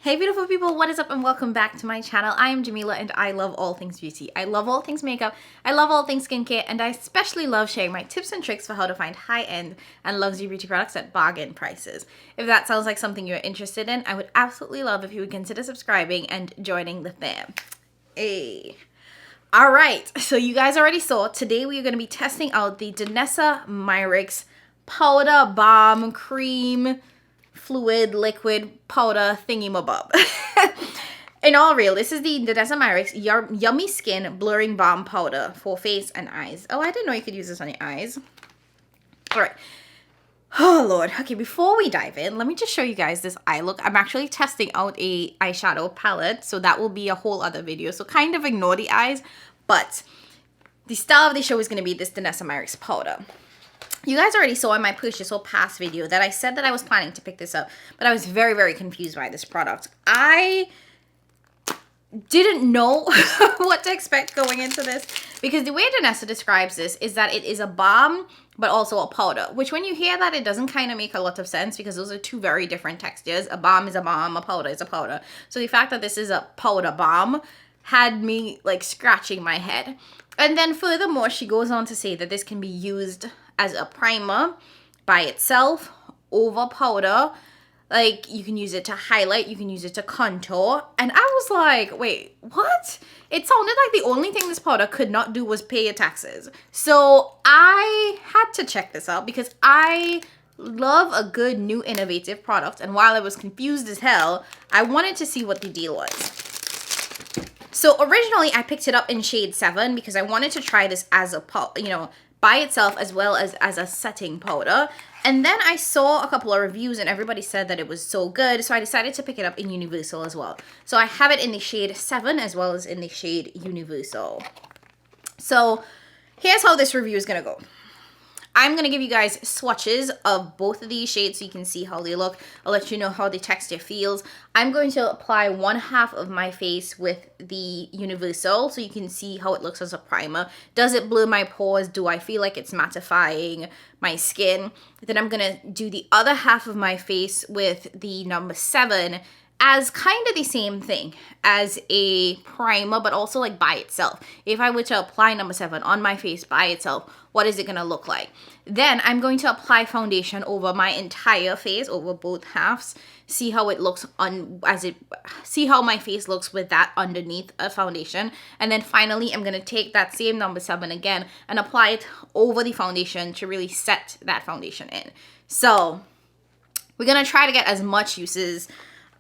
Hey beautiful people, what is up and welcome back to my channel. I am Jamila and I love all things beauty. I love all things makeup, I love all things skincare, and I especially love sharing my tips and tricks for how to find high-end and luxury beauty products at bargain prices. If that sounds like something you're interested in, I would absolutely love if you would consider subscribing and joining the fam. Hey. Alright, so you guys already saw, today we are going to be testing out the Danessa Myrick's Powder Balm Cream Fluid Liquid Powder Thingy-mabob. In all real, this is the Danessa Myrick's Yummy Skin Blurring Balm Powder for face and eyes. Oh, I didn't know you could use this on your eyes. Alright. Oh, Lord. Okay, before we dive in, let me just show you guys this eye look. I'm actually testing out a eyeshadow palette, so that will be a whole other video. So kind of ignore the eyes, but the star of the show is going to be this Danessa Myrick's powder. You guys already saw in my purchase or past video that I said that I was planning to pick this up, but I was very, very confused by this product. I didn't know what to expect going into this because the way Danessa describes this is that it is a balm but also a powder, which when you hear that, it doesn't kind of make a lot of sense because those are two very different textures. A balm is a balm, a powder is a powder. So the fact that this is a powder balm had me like scratching my head. And then furthermore, she goes on to say that this can be used as a primer by itself, over powder. Like, you can use it to highlight, you can use it to contour. And I was like, wait, what? It sounded like the only thing this powder could not do was pay your taxes. So I had to check this out because I love a good new innovative product. And while I was confused as hell, I wanted to see what the deal was. So originally I picked it up in shade 7 because I wanted to try this as a by itself as well as a setting powder. And then I saw a couple of reviews and everybody said that it was so good, so I decided to pick it up in Universal as well. So I have it in the shade 7 as well as in the shade Universal. So here's how this review is gonna go. I'm going to give you guys swatches of both of these shades so you can see how they look. I'll let you know how the texture feels. I'm going to apply one half of my face with the Universal so you can see how it looks as a primer. Does it blur my pores? Do I feel like it's mattifying my skin? Then I'm going to do the other half of my face with the number 7 as kind of the same thing as a primer, but also like by itself. If I were to apply number 7 on my face by itself, what is it gonna look like? Then I'm going to apply foundation over my entire face, over both halves. See how it looks see how my face looks with that underneath a foundation. And then finally, I'm gonna take that same number 7 again and apply it over the foundation to really set that foundation in. So we're gonna try to get as much uses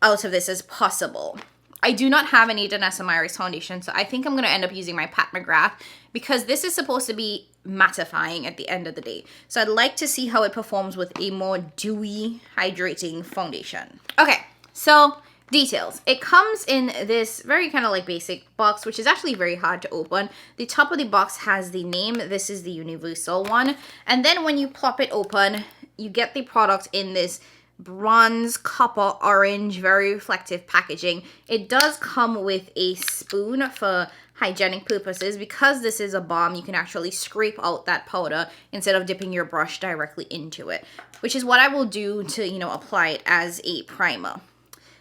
out of this as possible. I do not have any Danessa Myrick's foundation, so I think I'm going to end up using my Pat McGrath because this is supposed to be mattifying at the end of the day. So I'd like to see how it performs with a more dewy, hydrating foundation. Okay, so details. It comes in this very kind of like basic box, which is actually very hard to open. The top of the box has the name. This is the Universal one. And then when you plop it open, you get the product in this bronze, copper, orange, very reflective packaging. It does come with a spoon for hygienic purposes. Because this is a balm, you can actually scrape out that powder instead of dipping your brush directly into it, which is what I will do to, apply it as a primer.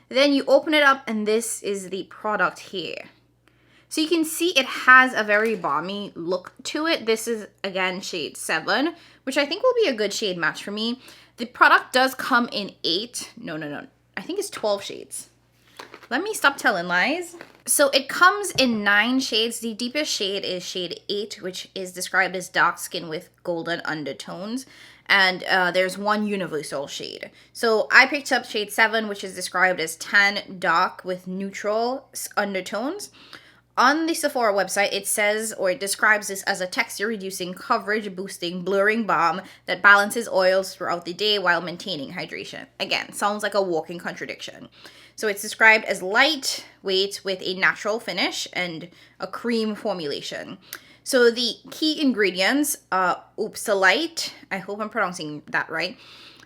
Then you open it up and this is the product here. So you can see it has a very balmy look to it. This is, again, shade 7, which I think will be a good shade match for me. The product does come in 8, no, I think it's 12 shades. Let me stop telling lies. So it comes in 9 shades. The deepest shade is shade 8, which is described as dark skin with golden undertones. And there's one universal shade. So I picked up shade 7, which is described as tan dark with neutral undertones. On the Sephora website, it says, or it describes this as a texture-reducing, coverage-boosting, blurring balm that balances oils throughout the day while maintaining hydration. Again, sounds like a walking contradiction. So it's described as lightweight with a natural finish and a cream formulation. So the key ingredients are oxalate, I hope I'm pronouncing that right,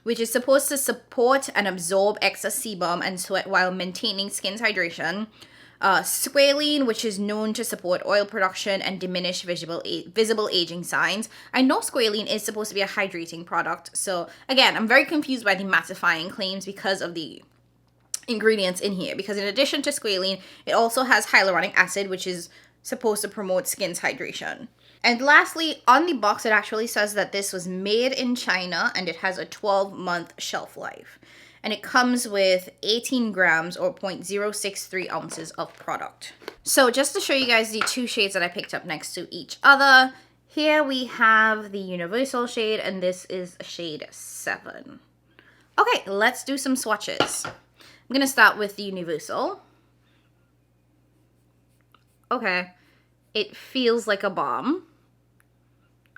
which is supposed to support and absorb excess sebum and sweat while maintaining skin's hydration. Squalene, which is known to support oil production and diminish visible aging signs. I know squalene is supposed to be a hydrating product. So again, I'm very confused by the mattifying claims because of the ingredients in here, because in addition to squalene, it also has hyaluronic acid, which is supposed to promote skin's hydration. And lastly, on the box, it actually says that this was made in China and it has a 12-month shelf life. And it comes with 18 grams or 0.063 ounces of product. So just to show you guys the two shades that I picked up next to each other, here we have the universal shade, and this is shade 7. Okay, let's do some swatches. I'm gonna start with the universal. Okay, it feels like a balm.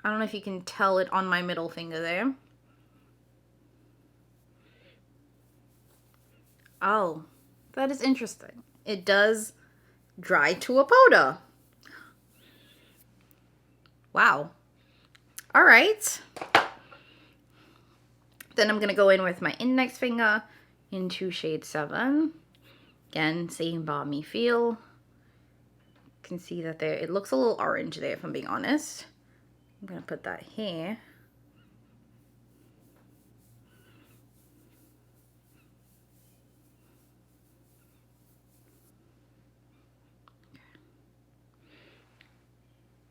I don't know if you can tell it on my middle finger there. Oh, that is interesting. It does dry to a powder. Wow. All right. Then I'm going to go in with my index finger into shade 7. Again, same balmy feel. You can see that there, it looks a little orange there, if I'm being honest. I'm going to put that here.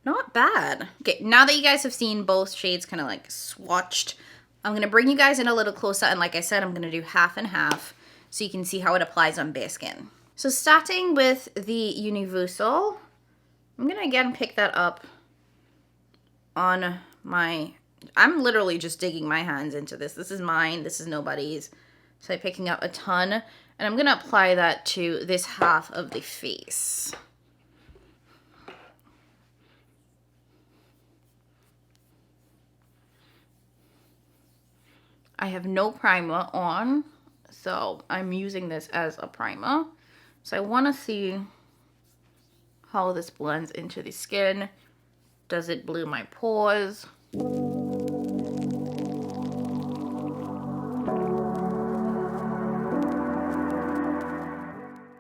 Not bad. Okay, now that you guys have seen both shades kind of like swatched, I'm going to bring you guys in a little closer. And like I said, I'm going to do half and half so you can see how it applies on bare skin. So starting with the universal, I'm going to again pick that up on my, I'm literally just digging my hands into this. This is mine. This is nobody's. So I'm picking up a ton, and I'm going to apply that to this half of the face. I have no primer on, so I'm using this as a primer. So I want to see how this blends into the skin. Does it blue my pores?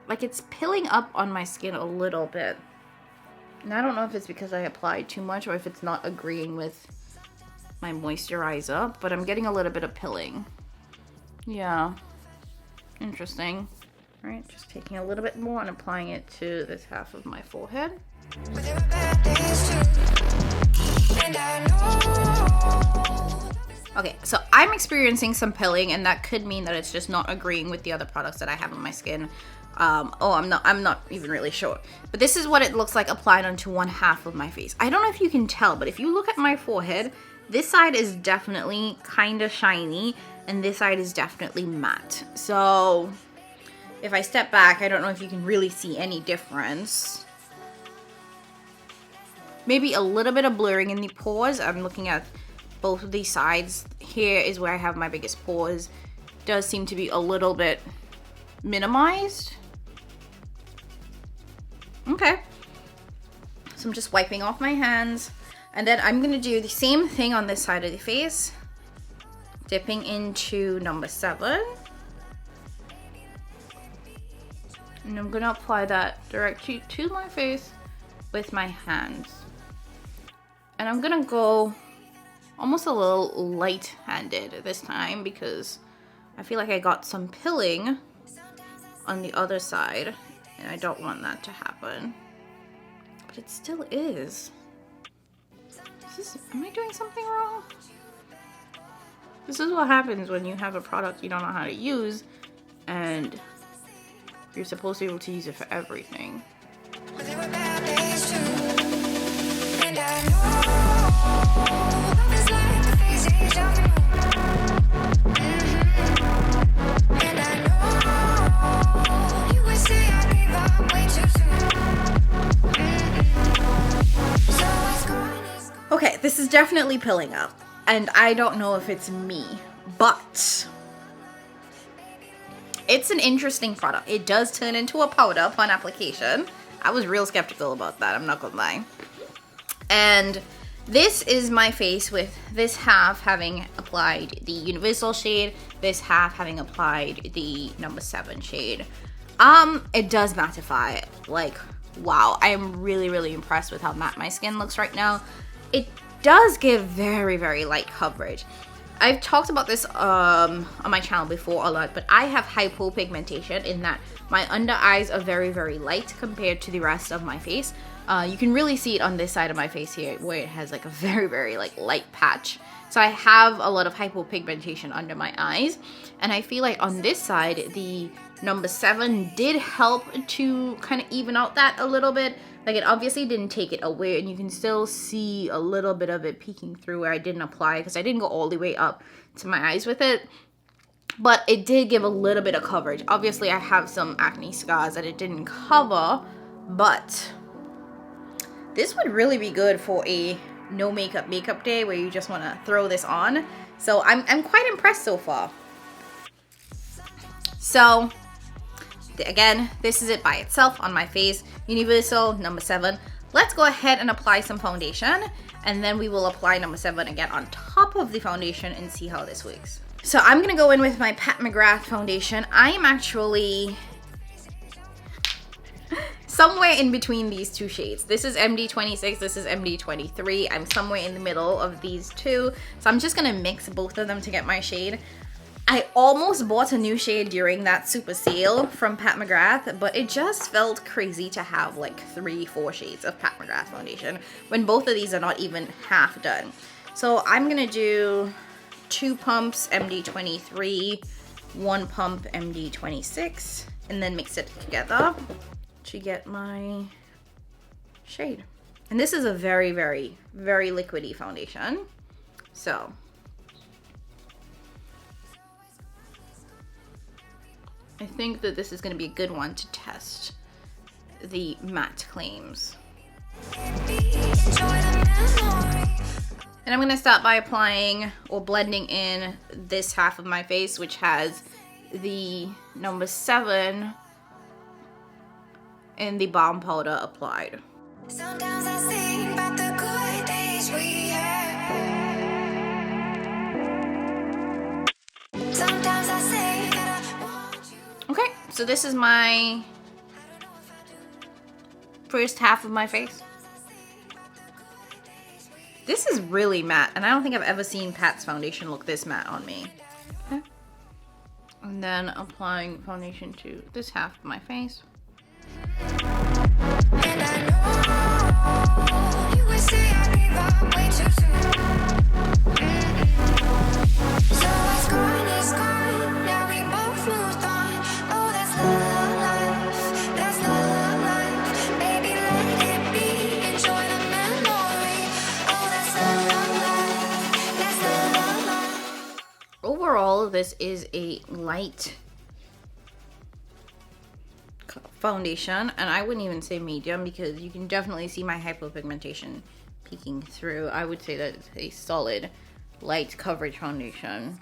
Like, it's pilling up on my skin a little bit. And I don't know if it's because I applied too much or if it's not agreeing with my moisturizer, but I'm getting a little bit of pilling. Yeah, interesting. All right, just taking a little bit more and applying it to this half of my forehead. Okay, so I'm experiencing some pilling, and that could mean that it's just not agreeing with the other products that I have on my skin. I'm not even really sure. But this is what it looks like applied onto one half of my face. I don't know if you can tell, but if you look at my forehead, this side is definitely kind of shiny, and this side is definitely matte. So if I step back, I don't know if you can really see any difference. Maybe a little bit of blurring in the pores. I'm looking at both of these sides. Here is where I have my biggest pores. Does seem to be a little bit minimized. Okay. So I'm just wiping off my hands. And then I'm going to do the same thing on this side of the face. Dipping into number 7. And I'm going to apply that directly to my face with my hands. And I'm going to go almost a little light-handed this time because I feel like I got some pilling on the other side. And I don't want that to happen. But it still is. Am I doing something wrong? This is what happens when you have a product you don't know how to use and you're supposed to be able to use it for everything. Okay, this is definitely pilling up, and I don't know if it's me, but it's an interesting product. It does turn into a powder upon application. I was real skeptical about that, I'm not gonna lie. And this is my face with this half having applied the universal shade, this half having applied the number 7 shade. It does mattify. Like, wow, I am really, really impressed with how matte my skin looks right now. It does give very, very light coverage. I've talked about this on my channel before a lot, but I have hypopigmentation in that my under eyes are very, very light compared to the rest of my face. You can really see it on this side of my face here where it has like a very, very like light patch. So I have a lot of hypopigmentation under my eyes, and I feel like on this side the number 7 did help to kind of even out that a little bit. Like, it obviously didn't take it away, and you can still see a little bit of it peeking through where I didn't apply because I didn't go all the way up to my eyes with it. But it did give a little bit of coverage. Obviously, I have some acne scars that it didn't cover, but this would really be good for a no makeup day where you just want to throw this on. So I'm quite impressed so far. So again, this is it by itself on my face. Universal number 7. Let's go ahead and apply some foundation, and then we will apply number 7 again on top of the foundation and see how this works. So I'm gonna go in with my Pat McGrath foundation. I am actually somewhere in between these two shades. This is MD26, this is MD23. I'm somewhere in the middle of these two. So I'm just gonna mix both of them to get my shade. I almost bought a new shade during that super sale from Pat McGrath, but it just felt crazy to have like 3-4 shades of Pat McGrath foundation when both of these are not even half done. So I'm gonna do 2 pumps MD23, 1 pump MD26, and then mix it together to get my shade. And this is a very, very, very liquidy foundation. So I think that this is going to be a good one to test the matte claims. And I'm going to start by applying or blending in this half of my face, which has the number 7 and the balm powder applied. Sometimes I think about the good days we had. Sometimes I say that I want you. Okay, so this is my first half of my face. This is really matte, and I don't think I've ever seen Pat's foundation look this matte on me. Okay. And then applying foundation to this half of my face. And I know you would say I gave up way too soon. So it's gone, now we both moved on. Oh, that's the life, that's the life. Baby, let it be, enjoy the memory. Oh, that's the life. Overall, this is a light foundation, and I wouldn't even say medium because you can definitely see my hypopigmentation peeking through. I would say that it's a solid light coverage foundation.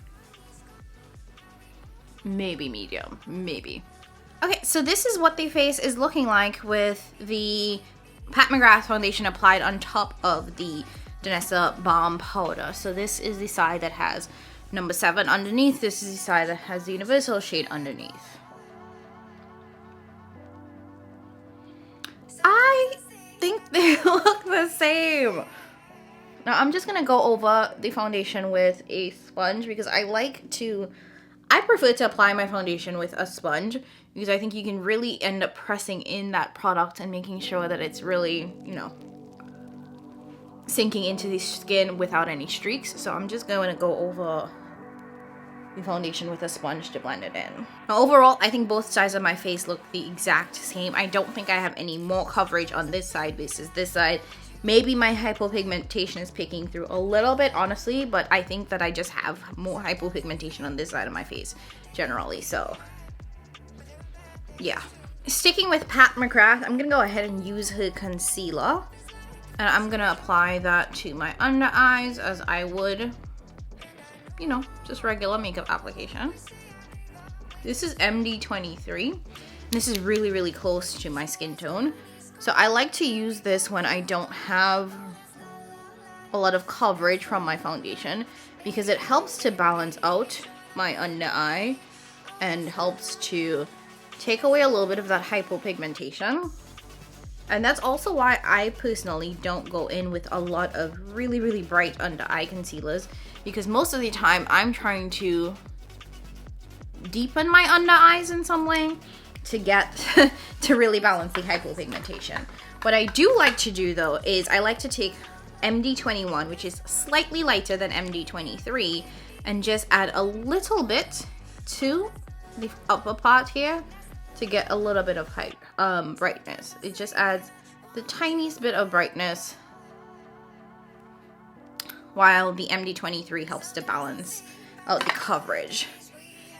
Maybe medium, maybe. Okay, so this is what the face is looking like with the Pat McGrath foundation applied on top of the Danessa Balm Powder. So this is the side that has number 7 underneath. This is the side that has the universal shade underneath. I think they look the same. Now I'm just gonna go over the foundation with a sponge because I prefer to apply my foundation with a sponge because I think you can really end up pressing in that product and making sure that it's really, you know, sinking into the skin without any streaks. So I'm just going to go over the foundation with a sponge to blend it in. Now overall, I think both sides of my face look the exact same. I don't think I have any more coverage on this side versus this side. Maybe my hypopigmentation is picking through a little bit, honestly, but I think that I just have more hypopigmentation on this side of my face generally, so yeah. Sticking with Pat McGrath, I'm gonna go ahead and use her concealer, and I'm gonna apply that to my under eyes as I would, you know, just regular makeup application. This is MD23. This is really, really close to my skin tone. So I like to use this when I don't have a lot of coverage from my foundation because it helps to balance out my under eye and helps to take away a little bit of that hypopigmentation. And that's also why I personally don't go in with a lot of really bright under eye concealers, because most of the time I'm trying to deepen my under eyes in some way to get to really balance the hypopigmentation. What I do like to do though is I like to take MD21, which is slightly lighter than MD23, and just add a little bit to the upper part here to get a little bit of brightness. It just adds the tiniest bit of brightness, while the MD23 helps to balance out the coverage.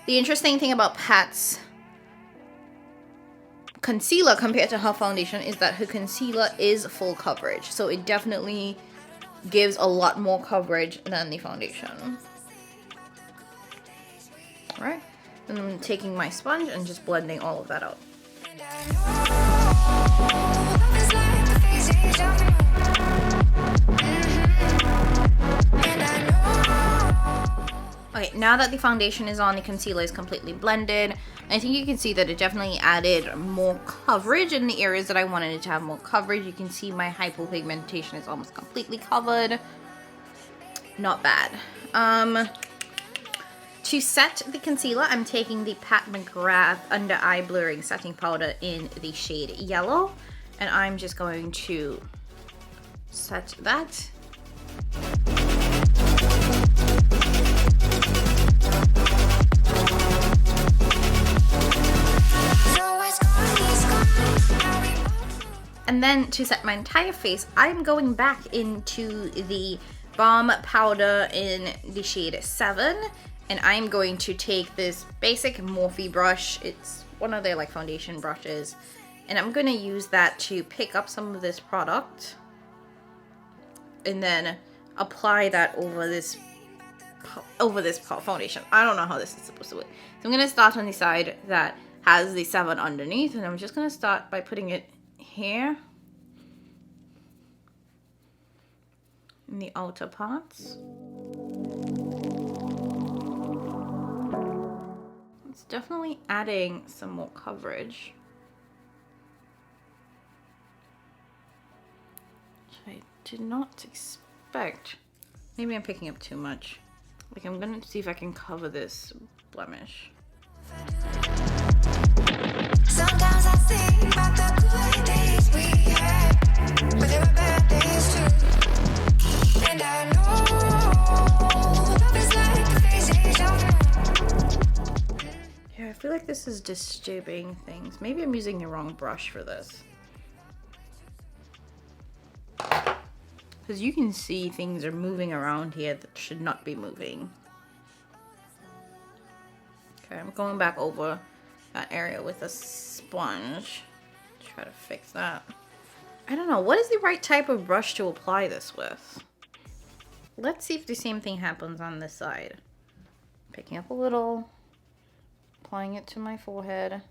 The interesting thing about Pat's concealer compared to her foundation is that her concealer is full coverage, so it definitely gives a lot more coverage than the foundation. All right. And I'm taking my sponge and just blending all of that out. Okay, now that the foundation is on, the concealer is completely blended. I think you can see that it definitely added more coverage in the areas that I wanted it to have more coverage. You can see my hypopigmentation is almost completely covered. Not bad. To set the concealer, I'm taking the Pat McGrath Under Eye Blurring Setting Powder in the shade Yellow, and I'm just going to set that. And then to set my entire face, I'm going back into the Balm Powder in the shade 7. And I'm going to take this basic Morphe brush. It's one of their like foundation brushes. And I'm going to use that to pick up some of this product. And then apply that over this foundation. I don't know how this is supposed to work. So I'm going to start on the side that has the 7 underneath. And I'm just going to start by putting it here. In the outer parts. It's definitely adding some more coverage, which I did not expect. Maybe I'm picking up too much. Like, I'm gonna see if I can cover this blemish. Sometimes I think about the good days we had, but there were bad days too. And I know love is like the faces of. Yeah, I feel like this is disturbing things. Maybe I'm using the wrong brush for this. Because you can see things are moving around here that should not be moving. Okay, I'm going back over that area with a sponge. Try to fix that. I don't know, what is the right type of brush to apply this with? Let's see if the same thing happens on this side. Picking up a little. Applying it to my forehead.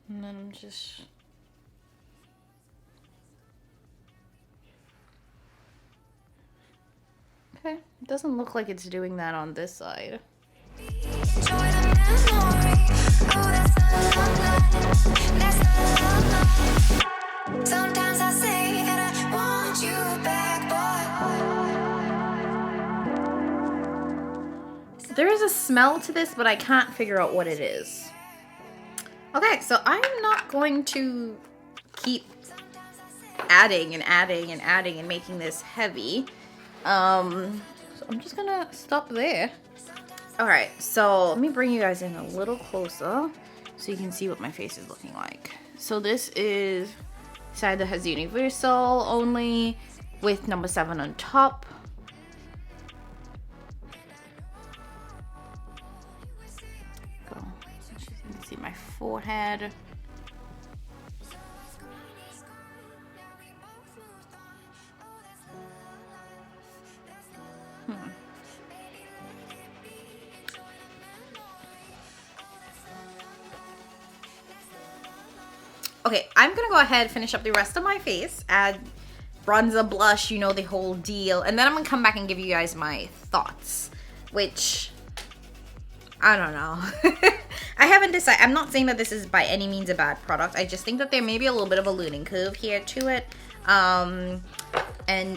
And then I'm just... Okay, it doesn't look like it's doing that on this side. Sometimes I say that I want you back, boy. There is a smell to this, but I can't figure out what it is. Okay, so I'm not going to keep adding and adding and adding and making this heavy. So I'm just gonna stop there. Alright, so let me bring you guys in a little closer so you can see what my face is looking like. So this is the side that has universal only with number 7 on top. Go. So you can see my forehead. Okay, I'm gonna go ahead and finish up the rest of my face, add bronzer, blush, you know, the whole deal, and then I'm gonna come back and give you guys my thoughts, which, I don't know. I haven't decided. I'm not saying that this is by any means a bad product. I just think that there may be a little bit of a learning curve here to it. And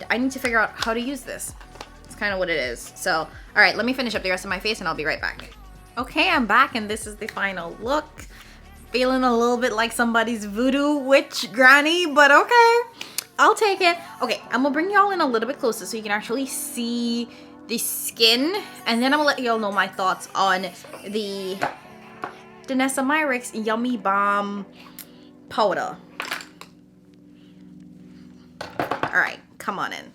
I need to figure out how to use this. It's kind of what it is. So, all right, let me finish up the rest of my face and I'll be right back. Okay, I'm back and this is the final look. Feeling a little bit like somebody's voodoo witch granny, but okay. I'll take it. Okay, I'm gonna bring y'all in a little bit closer so you can actually see the skin, and then I'm gonna let y'all know my thoughts on the Danessa Myrick's Yummy Balm Powder. All right, come on in.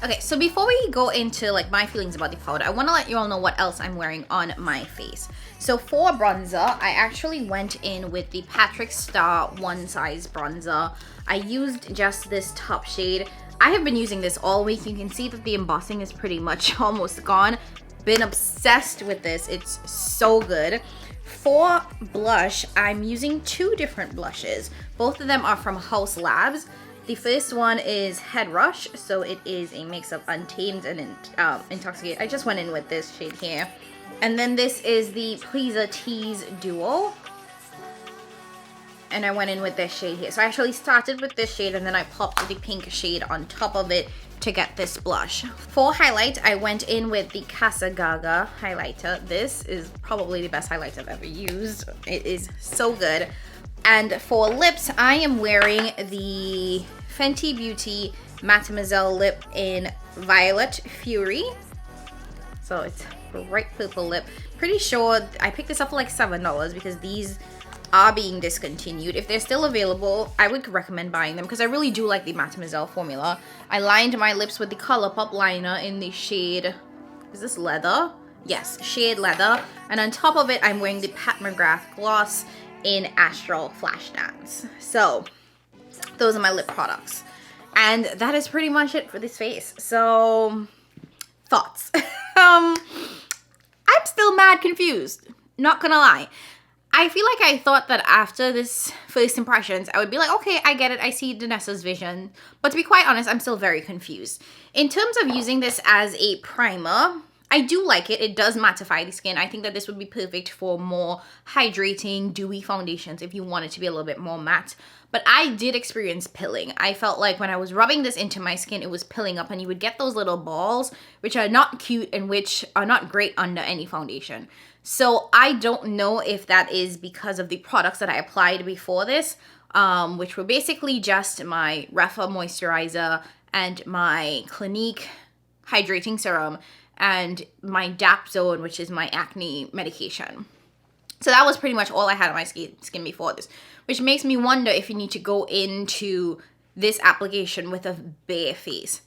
Okay, so before we go into like my feelings about the powder, I want to let you all know what else I'm wearing on my face. So for bronzer, I actually went in with the Patrick Star One Size Bronzer. I used just this top shade. I have been using this all week. You can see that the embossing is pretty much almost gone. Been obsessed with this. It's so good. For blush, I'm using two different blushes. Both of them are from House Labs. The first one is Head Rush, so it is a mix of Untamed and Intoxicate. I just went in with this shade here. And then this is the Pleaser Tease Duo. And I went in with this shade here. So I actually started with this shade and then I popped the pink shade on top of it to get this blush. For highlight, I went in with the Casa Gaga highlighter. This is probably the best highlight I've ever used. It is so good. And for lips, I am wearing the Fenty Beauty Mademoiselle lip in Violet Fury. So it's bright purple lip. Pretty sure I picked this up for like $7 because these are being discontinued. If they're still available, I would recommend buying them because I really do like the Mademoiselle formula. I lined my lips with the Colourpop liner in the shade, is this Leather? Yes, shade Leather. And on top of it, I'm wearing the Pat McGrath gloss in Astral Flash Dance. So those are my lip products. And that is pretty much it for this face. So thoughts. I'm still mad confused. Not gonna lie. I feel like I thought that after this first impressions, I would be like, okay, I get it. I see Danessa's vision. But to be quite honest, I'm still very confused. In terms of using this as a primer, I do like it. It does mattify the skin. I think that this would be perfect for more hydrating, dewy foundations if you want it to be a little bit more matte. But I did experience pilling. I felt like when I was rubbing this into my skin, it was pilling up and you would get those little balls, which are not cute and which are not great under any foundation. So I don't know if that is because of the products that I applied before this, which were basically just my Refa moisturizer and my Clinique hydrating serum and my DAP Zone, which is my acne medication. So that was pretty much all I had on my skin before this, which makes me wonder if you need to go into this application with a bare face.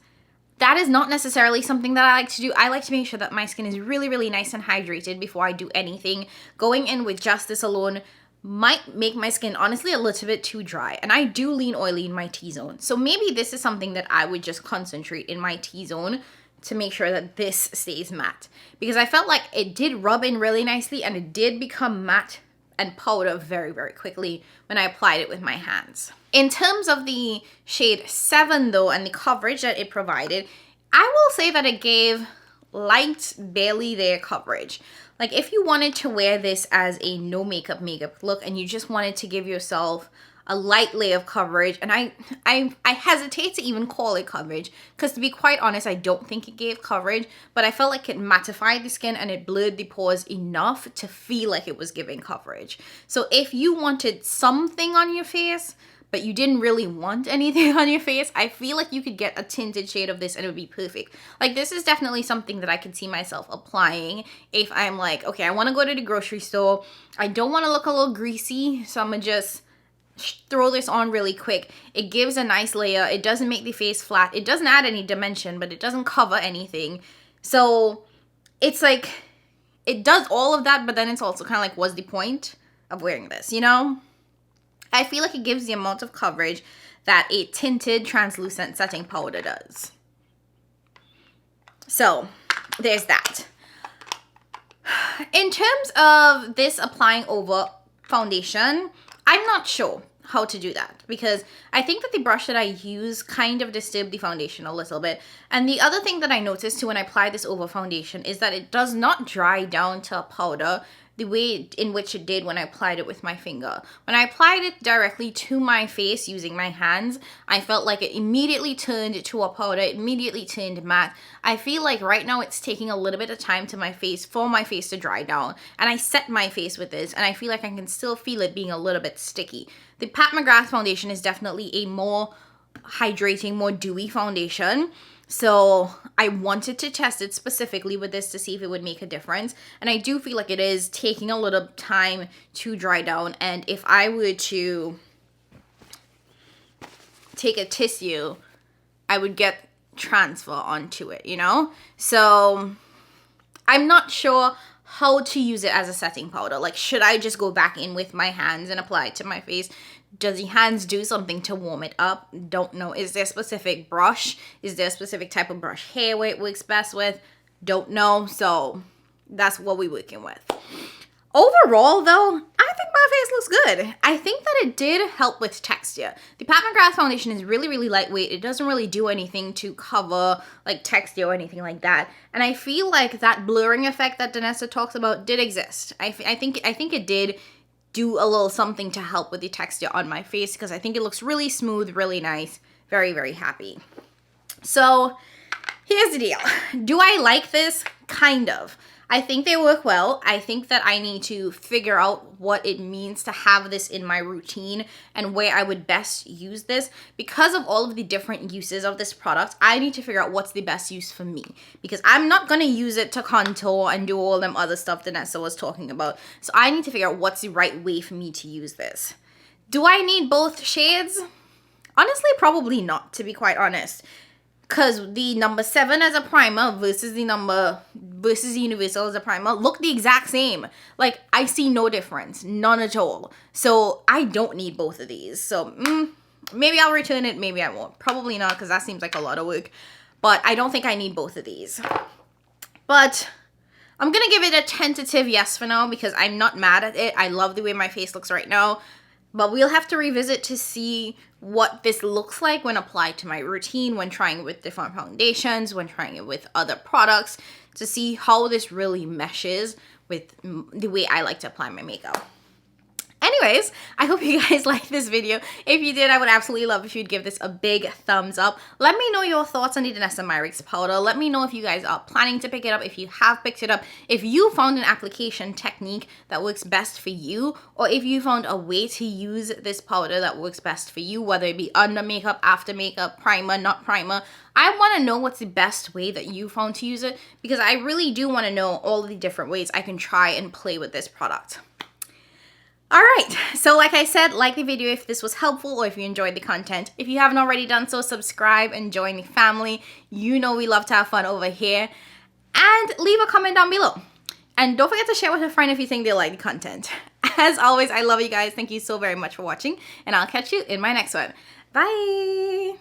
That is not necessarily something that I like to do. I like to make sure that my skin is really, really nice and hydrated before I do anything. Going in with just this alone might make my skin honestly a little bit too dry. And I do lean oily in my T-zone. So maybe this is something that I would just concentrate in my T-zone to make sure that this stays matte. Because I felt like it did rub in really nicely and it did become matte and powder very, very quickly when I applied it with my hands. In terms of the shade 7 though and the coverage that it provided, I will say that it gave light, barely there coverage. Like if you wanted to wear this as a no makeup look and you just wanted to give yourself a light layer of coverage, and I hesitate to even call it coverage because to be quite honest, I don't think it gave coverage, but I felt like it mattified the skin and it blurred the pores enough to feel like it was giving coverage. So if you wanted something on your face, but you didn't really want anything on your face, I feel like you could get a tinted shade of this and it would be perfect. Like this is definitely something that I could see myself applying if I'm like, okay, I want to go to the grocery store. I don't want to look a little greasy, so I'm gonna just throw this on really quick. It gives a nice layer. It doesn't make the face flat. It doesn't add any dimension, but it doesn't cover anything. So it's like, it does all of that, but then it's also kind of like, what's the point of wearing this, you know? I feel like it gives the amount of coverage that a tinted translucent setting powder does. So there's that. In terms of this applying over foundation, I'm not sure how to do that because I think that the brush that I use kind of disturbed the foundation a little bit. And the other thing that I noticed too when I apply this over foundation is that it does not dry down to a powder the way in which it did when I applied it with my finger. When I applied it directly to my face using my hands, I felt like it immediately turned to a powder, it immediately turned matte. I feel like right now it's taking a little bit of time to my face for my face to dry down. And I set my face with this and I feel like I can still feel it being a little bit sticky. The Pat McGrath foundation is definitely a more hydrating, more dewy foundation. So I wanted to test it specifically with this to see if it would make a difference. And I do feel like it is taking a little time to dry down. And if I were to take a tissue, I would get transfer onto it, you know? So I'm not sure how to use it as a setting powder. Like, should I just go back in with my hands and apply it to my face? Does the hands do something to warm it up? Don't know. Is there a specific brush? Is there a specific type of brush hair where it works best with? Don't know. So that's what we're working with. Overall, though, I think my face looks good. I think that it did help with texture. The Pat McGrath foundation is really, really lightweight. It doesn't really do anything to cover like texture or anything like that. And I feel like that blurring effect that Danessa talks about did exist. I think it did do a little something to help with the texture on my face because I think it looks really smooth, really nice. Very, very happy. So here's the deal. Do I like this? Kind of. I think they work well. I think that I need to figure out what it means to have this in my routine and where I would best use this. Because of all of the different uses of this product, I need to figure out what's the best use for me. Because I'm not going to use it to contour and do all them other stuff Danessa was talking about. So I need to figure out what's the right way for me to use this. Do I need both shades? Honestly, probably not, to be quite honest. Because the number 7 as a primer versus the universal as a primer look the exact same. Like, I see no difference. None at all. So, I don't need both of these. So, maybe I'll return it. Maybe I won't. Probably not because that seems like a lot of work. But I don't think I need both of these. But I'm going to give it a tentative yes for now because I'm not mad at it. I love the way my face looks right now. But we'll have to revisit to see what this looks like when applied to my routine, when trying it with different foundations, when trying it with other products, to see how this really meshes with the way I like to apply my makeup. Anyways, I hope you guys liked this video. If you did, I would absolutely love if you'd give this a big thumbs up. Let me know your thoughts on the Danessa Myrick's powder. Let me know if you guys are planning to pick it up, if you have picked it up, if you found an application technique that works best for you, or if you found a way to use this powder that works best for you, whether it be under makeup, after makeup, primer, not primer. I want to know what's the best way that you found to use it because I really do want to know all the different ways I can try and play with this product. Alright, so like I said, like the video if this was helpful or if you enjoyed the content. If you haven't already done so, subscribe and join the family. You know we love to have fun over here. And leave a comment down below. And don't forget to share with a friend if you think they like the content. As always, I love you guys. Thank you so very much for watching. And I'll catch you in my next one. Bye!